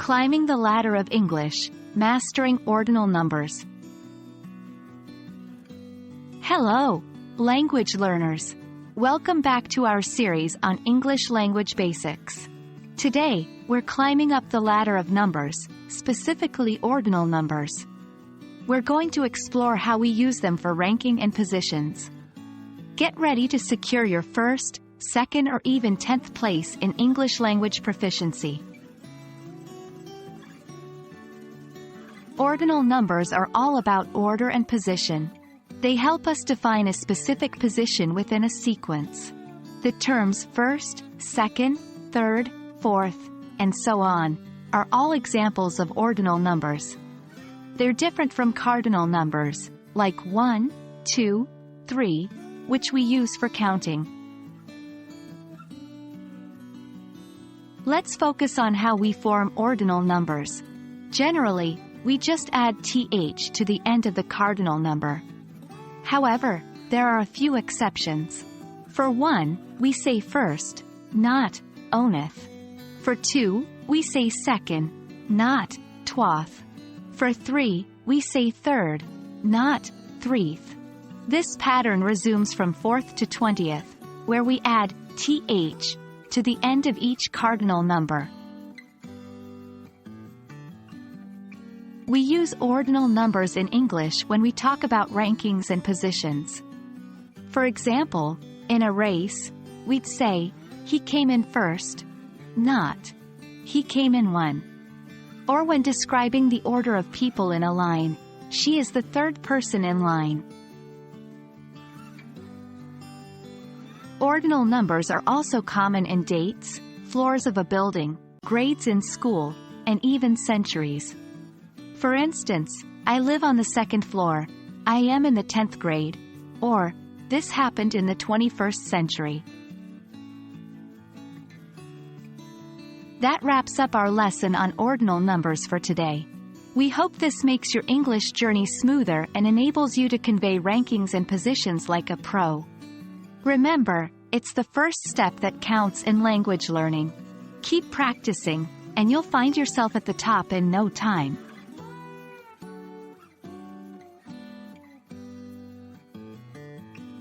Climbing the ladder of English, mastering ordinal numbers. Hello, language learners. Welcome back to our series on English language basics. Today, we're climbing up the ladder of numbers, specifically ordinal numbers. We're going to explore how we use them for ranking and positions. Get ready to secure your first, second, or even 10th place in English language proficiency. Ordinal numbers are all about order and position. They help us define a specific position within a sequence. The terms first, second, third, fourth, and so on, are all examples of ordinal numbers. They're different from cardinal numbers, like 1, 2, 3, which we use for counting. Let's focus on how we form ordinal numbers. Generally, we just add th to the end of the cardinal number. However, there are a few exceptions. For 1, we say first, not oneth. For 2, we say second, not twath. For 3, we say third, not threeth. This pattern resumes from 4th to 20th, where we add th to the end of each cardinal number. We use ordinal numbers in English when we talk about rankings and positions. For example, in a race, we'd say, he came in first, not, he came in 1. Or when describing the order of people in a line, she is the third person in line. Ordinal numbers are also common in dates, floors of a building, grades in school, and even centuries. For instance, I live on the 2nd floor, I am in the 10th grade, or, this happened in the 21st century. That wraps up our lesson on ordinal numbers for today. We hope this makes your English journey smoother and enables you to convey rankings and positions like a pro. Remember, it's the first step that counts in language learning. Keep practicing, and you'll find yourself at the top in no time.